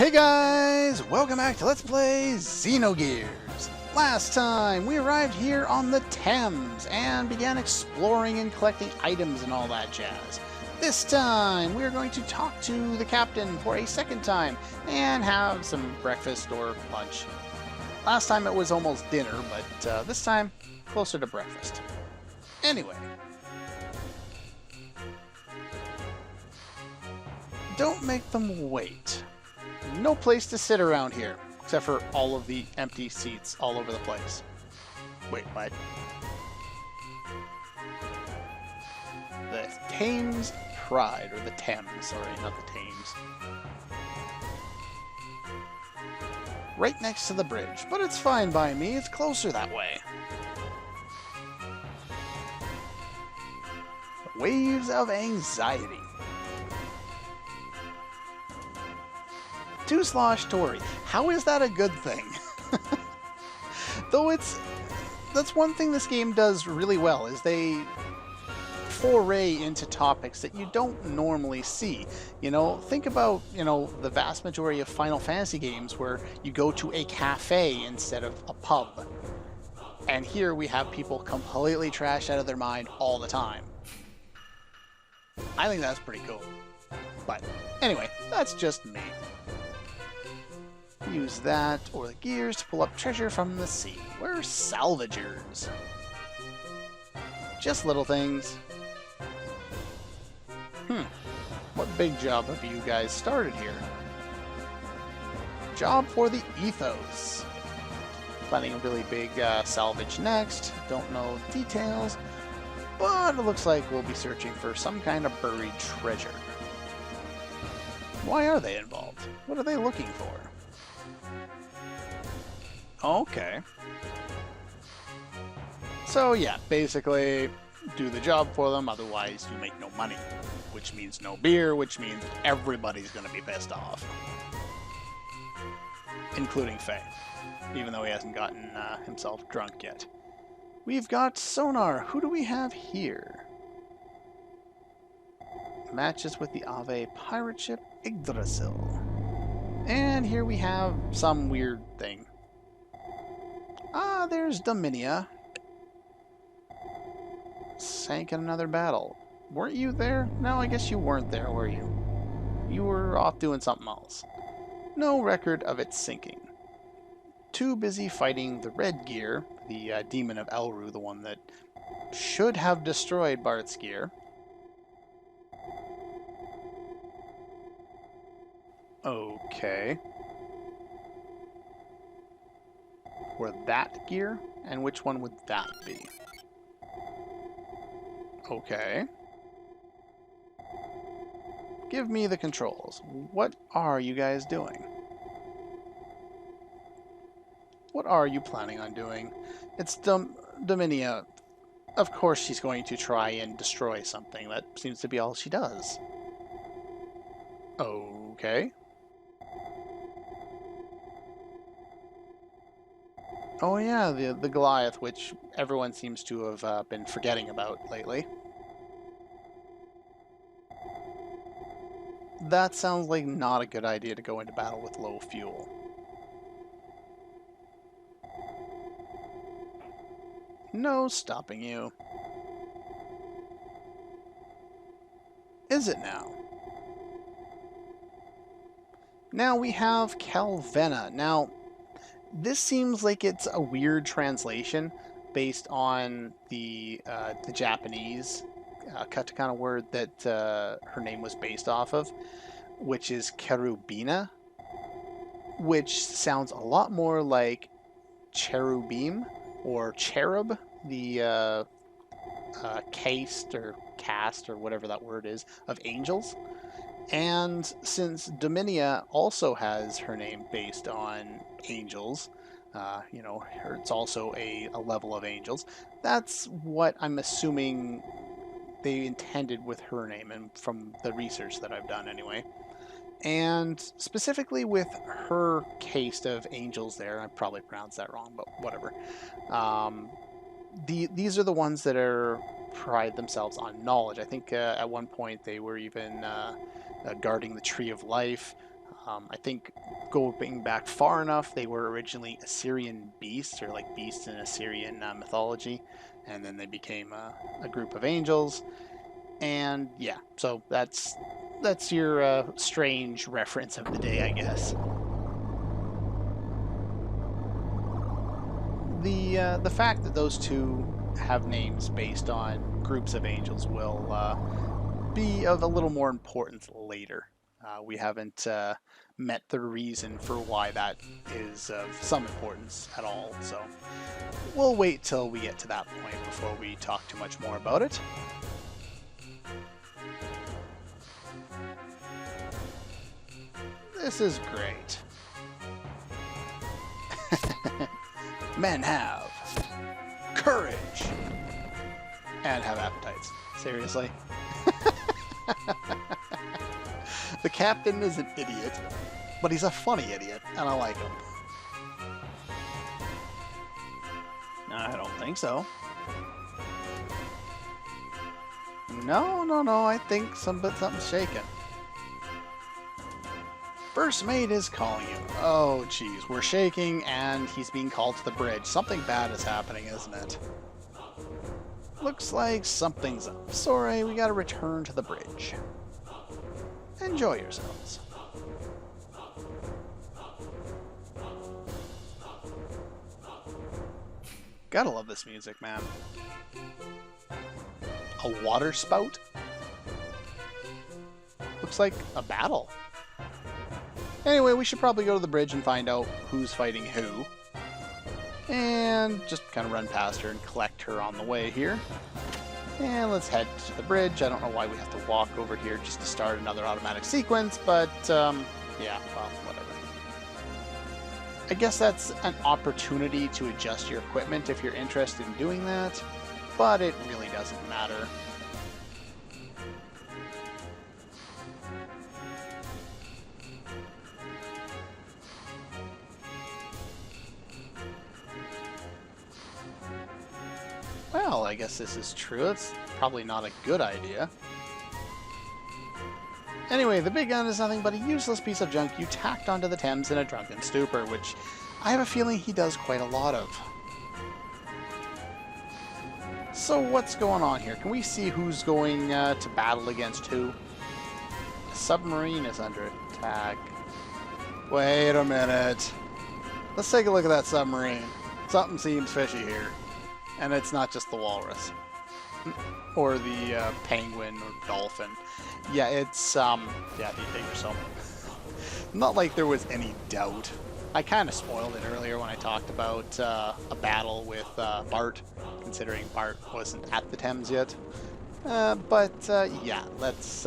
Hey guys! Welcome back to Let's Play Xenogears! Last time, we arrived here on the Thames and began exploring and collecting items and all that jazz. This time, we're going to talk to the captain for a second time and have some breakfast or lunch. Last time it was almost dinner, but this time, closer to breakfast. Anyway. Don't make them wait. No place to sit around here, except for all of the empty seats all over the place. Wait, what? The Thames Pride, or the Thames, sorry, not the Thames. Right next to the bridge, but it's fine by me, it's closer that way. Waves of anxiety. Two-slosh Tori. How is that a good thing? Though that's one thing this game does really well, is they foray into topics that you don't normally see. You know, think about, the vast majority of Final Fantasy games where you go to a cafe instead of a pub. And here we have people completely trashed out of their mind all the time. I think that's pretty cool. But anyway, that's just me. Use that or the gears to pull up treasure from the sea. We're salvagers. Just little things. What big job have you guys started here? Job for the ethos. Planning a really big salvage next. Don't know details, but it looks like we'll be searching for some kind of buried treasure. Why are they involved? What are they looking for? Okay. So yeah, basically do the job for them, otherwise you make no money. Which means no beer, which means everybody's gonna be pissed off. Including Faye. Even though he hasn't gotten himself drunk yet. We've got sonar. Who do we have here? Matches with the Ave pirate ship Yggdrasil. And here we have some weird thing. Ah, there's Dominia. Sank in another battle. Weren't you there? No, I guess you weren't there, were you? You were off doing something else. No record of it sinking. Too busy fighting the Red Gear, the demon of Elru, the one that should have destroyed Bart's gear. Okay. Or that gear? And which one would that be? Okay. Give me the controls. What are you guys doing? What are you planning on doing? It's Dominia. Of course she's going to try and destroy something. That seems to be all she does. Okay. Oh yeah, the Goliath, which everyone seems to have been forgetting about lately. That sounds like not a good idea to go into battle with low fuel. No stopping you. Is it now? Now we have Calvena. Now, this seems like it's a weird translation based on the Japanese katakana word that her name was based off of, which is Cherubina, which sounds a lot more like cherubim or cherub, the caste or whatever that word is, of angels. And since Dominia also has her name based on angels, it's also a level of angels, that's what I'm assuming they intended with her name, and from the research that I've done anyway. And specifically with her caste of angels there, I probably pronounced that wrong, but whatever. These are the ones that pride themselves on knowledge. I think at one point they were even guarding the Tree of Life. I think going back far enough, they were originally Assyrian beasts, or like beasts in Assyrian mythology, and then they became a group of angels. And yeah, so that's your strange reference of the day, I guess. The fact that those two have names based on groups of angels will be of a little more importance later. We haven't met the reason for why that is of some importance at all, so we'll wait till we get to that point before we talk too much more about it. This is great. Men have courage and have appetites. Seriously? The captain is an idiot, but he's a funny idiot, and I like him. I don't think so. No, I think something's shaking. First mate is calling you. Oh, geez, we're shaking, and he's being called to the bridge. Something bad is happening, isn't it? Looks like something's up. Sorry, we gotta return to the bridge. Enjoy yourselves. Gotta love this music, man. A water spout? Looks like a battle. Anyway, we should probably go to the bridge and find out who's fighting who. And just kind of run past her and collect her on the way here. And let's head to the bridge. I don't know why we have to walk over here just to start another automatic sequence, but yeah, well, whatever. I guess that's an opportunity to adjust your equipment if you're interested in doing that, but it really doesn't matter. Well, I guess this is true. It's probably not a good idea. Anyway, the big gun is nothing but a useless piece of junk you tacked onto the Thames in a drunken stupor, which I have a feeling he does quite a lot of. So what's going on here? Can we see who's going to battle against who? The submarine is under attack. Wait a minute. Let's take a look at that submarine. Something seems fishy here. And it's not just the walrus. Or the penguin or dolphin. Yeah, it's, yeah, they were so... Not like there was any doubt. I kind of spoiled it earlier when I talked about a battle with Bart, considering Bart wasn't at the Thames yet. But yeah, let's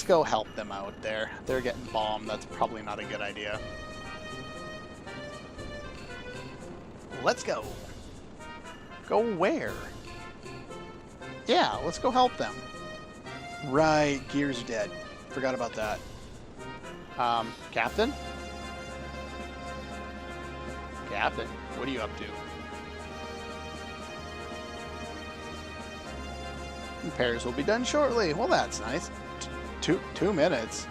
go help them out there. They're getting bombed. That's probably not a good idea. Let's go. Go where? Yeah, let's go help them. Right, Gears are dead. Forgot about that. Captain? Captain, what are you up to? Repairs will be done shortly. Well, that's nice. Two minutes.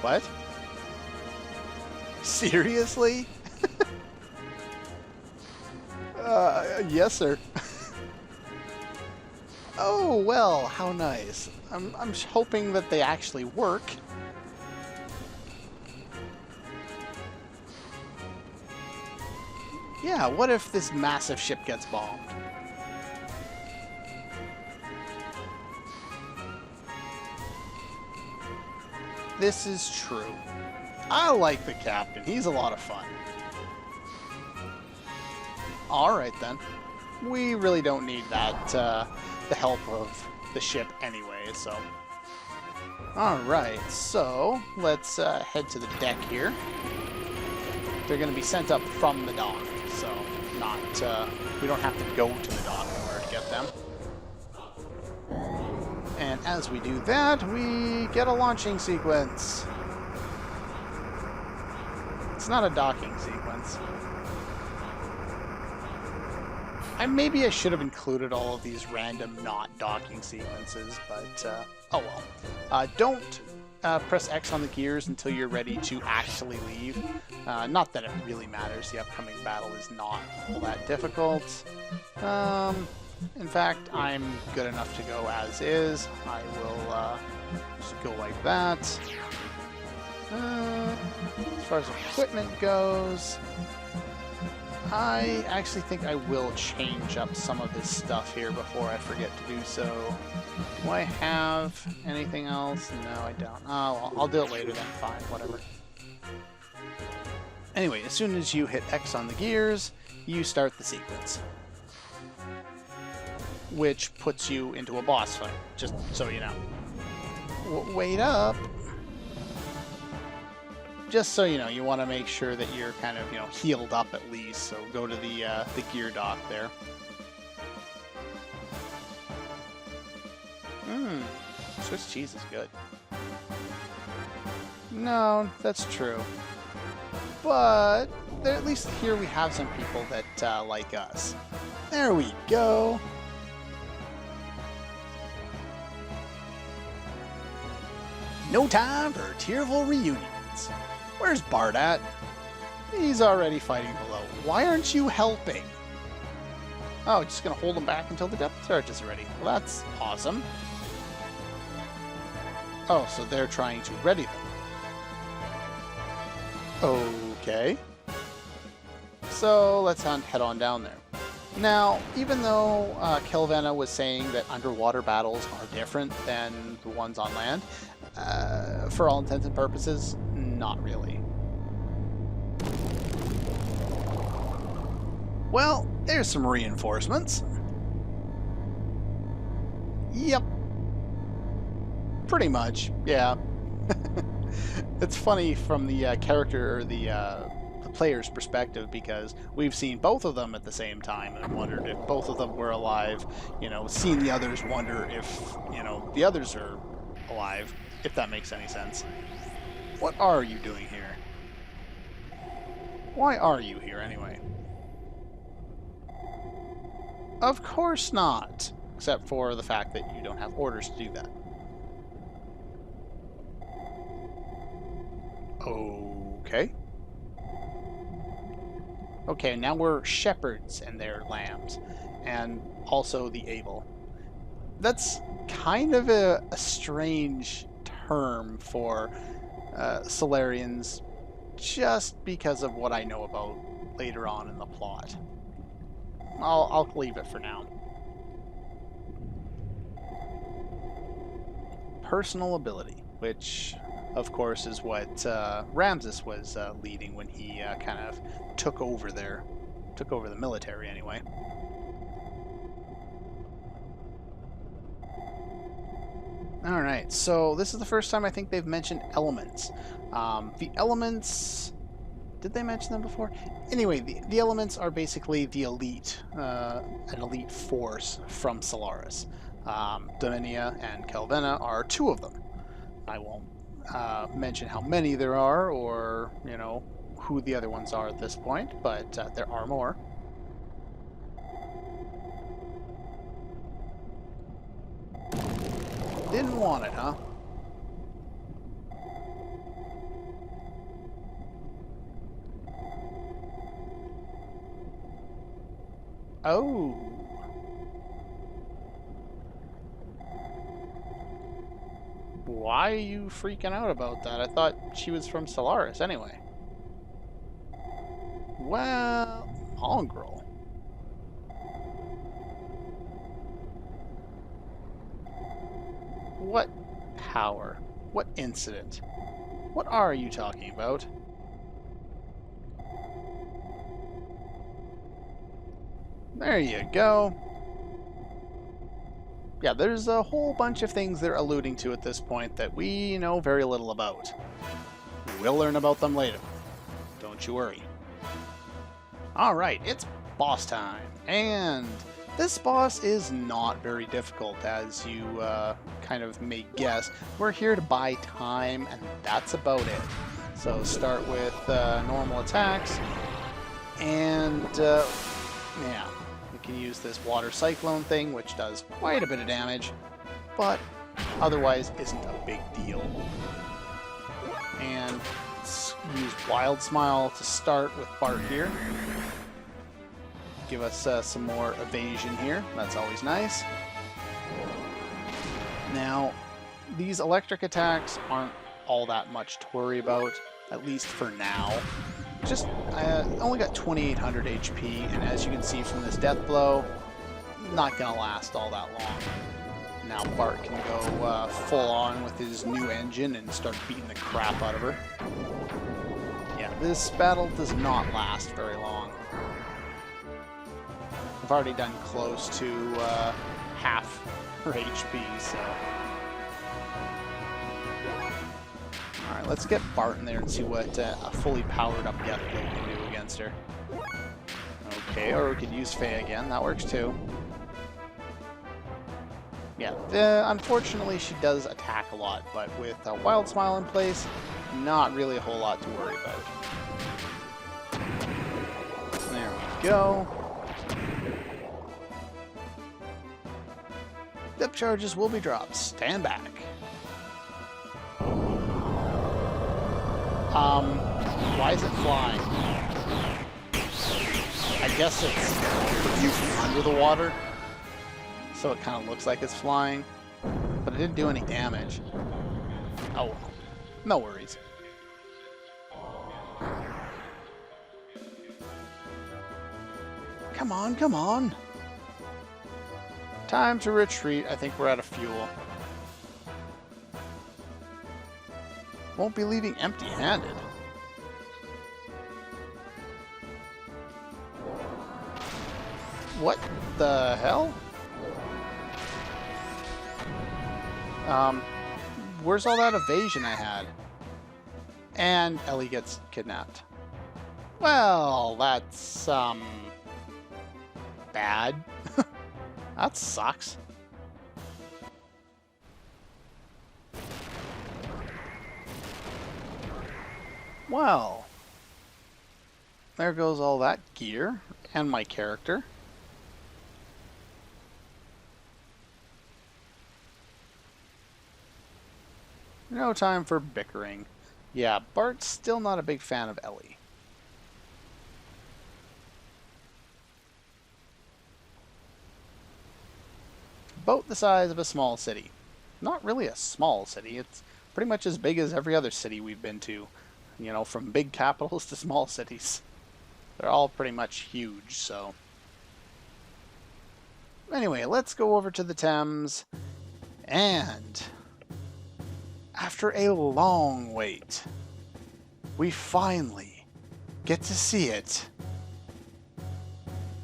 What? Seriously? Yes, sir. Oh, well, how nice. I'm hoping that they actually work. Yeah, what if this massive ship gets bombed? This is true. I like the captain. He's a lot of fun. Alright then. We really don't need that, the help of the ship anyway, so... Alright, so let's head to the deck here. They're going to be sent up from the dock, so not, we don't have to go to the dock in order to get them. And as we do that, we get a launching sequence. It's not a docking sequence. Maybe I should have included all of these random not docking sequences, but oh well. Don't press X on the gears until you're ready to actually leave. Not that it really matters. The upcoming battle is not all that difficult. In fact, I'm good enough to go as is. I will just go like that. As far as equipment goes, I actually think I will change up some of this stuff here before I forget to do so. Do I have anything else? No, I don't. Oh, well, I'll do it later then. Fine, whatever. Anyway, as soon as you hit X on the gears, you start the sequence, which puts you into a boss fight, just so you know. Wait up. Just so you know, you want to make sure that you're kind of, healed up at least. So go to the gear dock there. Swiss cheese is good. No, that's true. But at least here we have some people that like us. There we go. No time for tearful reunions. Where's Bart at? He's already fighting below. Why aren't you helping? Oh, just gonna hold him back until the depth charge is ready. Well, that's awesome. Oh, so they're trying to ready them. Okay. So let's head on down there. Now, even though Kelvena was saying that underwater battles are different than the ones on land, for all intents and purposes, not really. Well, there's some reinforcements. Yep. Pretty much, yeah. It's funny from the character or the player's perspective, because we've seen both of them at the same time and wondered if both of them were alive. Seeing the others wonder if, the others are alive, if that makes any sense. What are you doing here? Why are you here anyway? Of course not, except for the fact that you don't have orders to do that. Okay. Okay, now we're shepherds and they're lambs, and also the able. That's kind of a strange term for Solarians, just because of what I know about later on in the plot. I'll leave it for now. Personal ability, which of course is what Ramses was leading when he kind of took over the military anyway. Alright, so this is the first time I think they've mentioned elements. The elements... Did they mention them before? Anyway, the elements are basically the elite, an elite force from Solaris. Dominia and Kelvena are two of them. I won't mention how many there are, or, who the other ones are at this point, but there are more. Didn't want it, huh? Oh. Why are you freaking out about that? I thought she was from Solaris anyway. Well, mongrel. What power? What incident? What are you talking about? There you go. Yeah, there's a whole bunch of things they're alluding to at this point that we know very little about. We'll learn about them later. Don't you worry. Alright, it's boss time. And this boss is not very difficult, as you kind of may guess. We're here to buy time, and that's about it. So start with normal attacks, and yeah. You can use this water cyclone thing, which does quite a bit of damage, but otherwise isn't a big deal. And let's use Wild Smile to start with Bart here. Give us some more evasion here. That's always nice. Now, these electric attacks aren't all that much to worry about, at least for now. Just, I only got 2,800 HP, and as you can see from this death blow, not gonna last all that long. Now Bart can go full on with his new engine and start beating the crap out of her. Yeah, this battle does not last very long. I've already done close to half her HP, so... Alright, let's get Bart in there and see what a fully powered up death blow can do against her. Okay, or we could use Faye again, that works too. Yeah, unfortunately she does attack a lot, but with a Wild Smile in place, not really a whole lot to worry about. There we go. Depth charges will be dropped. Stand back. Why is it flying? I guess it's viewed from under the water, so it kind of looks like it's flying, but it didn't do any damage. Oh, no worries. Come on, come on. Time to retreat. I think we're out of fuel. Won't be leaving empty-handed. What the hell? Where's all that evasion I had? And Ellie gets kidnapped. Well, that's, bad. That sucks. Well, there goes all that gear and my character. No time for bickering. Yeah, Bart's still not a big fan of Ellie. About the size of a small city. Not really a small city, it's pretty much as big as every other city we've been to. You know, from big capitals to small cities. They're all pretty much huge, so... Anyway, let's go over to the Thames, and... after a long wait, we finally get to see it.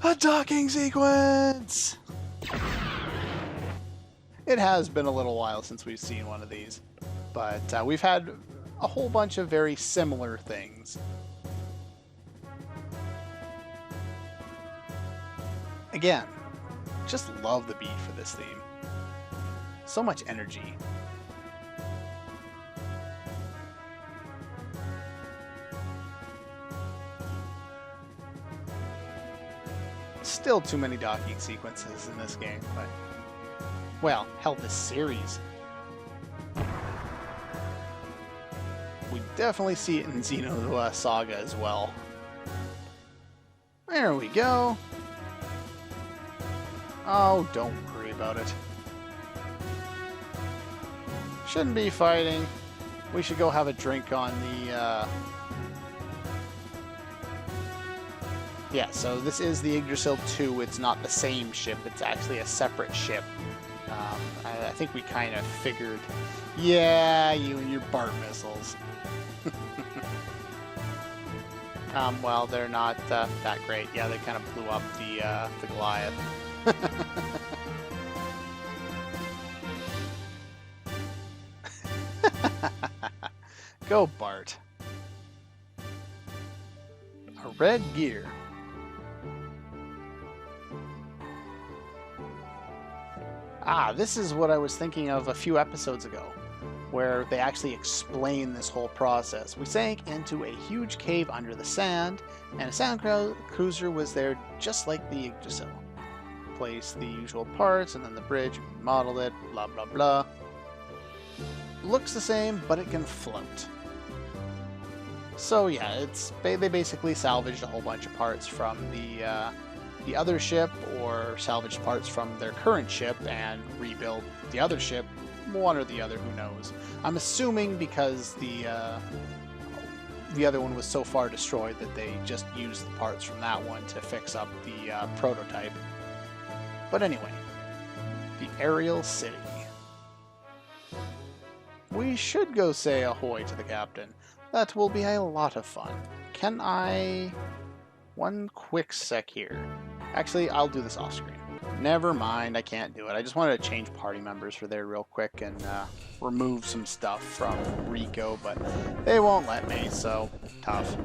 A docking sequence! It has been a little while since we've seen one of these, but we've had a whole bunch of very similar things. Again, just love the beat for this theme. So much energy. Still too many docking sequences in this game, but... well, hell, this series. We definitely see it in Xenogears Saga as well. There we go. Oh, don't worry about it. Shouldn't be fighting. We should go have a drink on the, Yeah, so this is the Yggdrasil 2. It's not the same ship. It's actually a separate ship. I think we kind of figured, yeah, you and your Bart missiles. Well, they're not that great. Yeah, they kind of blew up the Goliath. Go, Bart. A red gear. Ah, this is what I was thinking of a few episodes ago, where they actually explain this whole process. We sank into a huge cave under the sand, and a sand cruiser was there just like the Yggdrasil. Placed the usual parts, and then the bridge, modeled it, blah blah blah. Looks the same, but it can float. So yeah, they basically salvaged a whole bunch of parts from the other ship, or salvaged parts from their current ship and rebuilt the other ship. One or the other, who knows? I'm assuming because the other one was so far destroyed that they just used the parts from that one to fix up the prototype. But anyway, the aerial city. We should go say ahoy to the captain. That will be a lot of fun. Can I... One quick sec here. Actually, I'll do this off screen. Never mind, I can't do it. I just wanted to change party members for there real quick and remove some stuff from Rico, but they won't let me, so tough.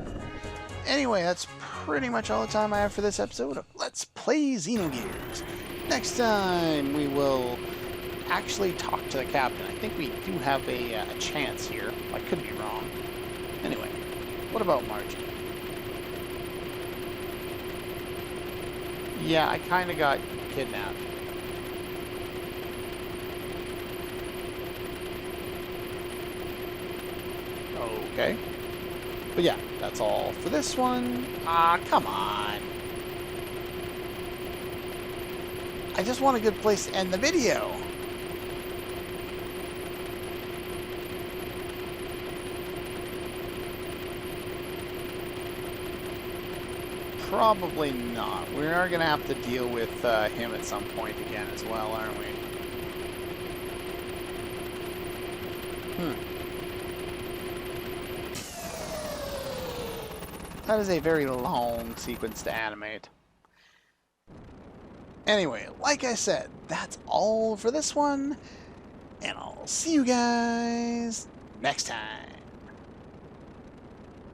Anyway, that's pretty much all the time I have for this episode of Let's Play Xenogears. Next time, we will actually talk to the captain. I think we do have a chance here. I could be wrong. Anyway, what about Margie? Yeah, I kind of got kidnapped. Okay. But yeah, that's all for this one. Ah, come on. I just want a good place to end the video. Probably not. We are going to have to deal with him at some point again as well, aren't we? That is a very long sequence to animate. Anyway, like I said, that's all for this one, and I'll see you guys next time.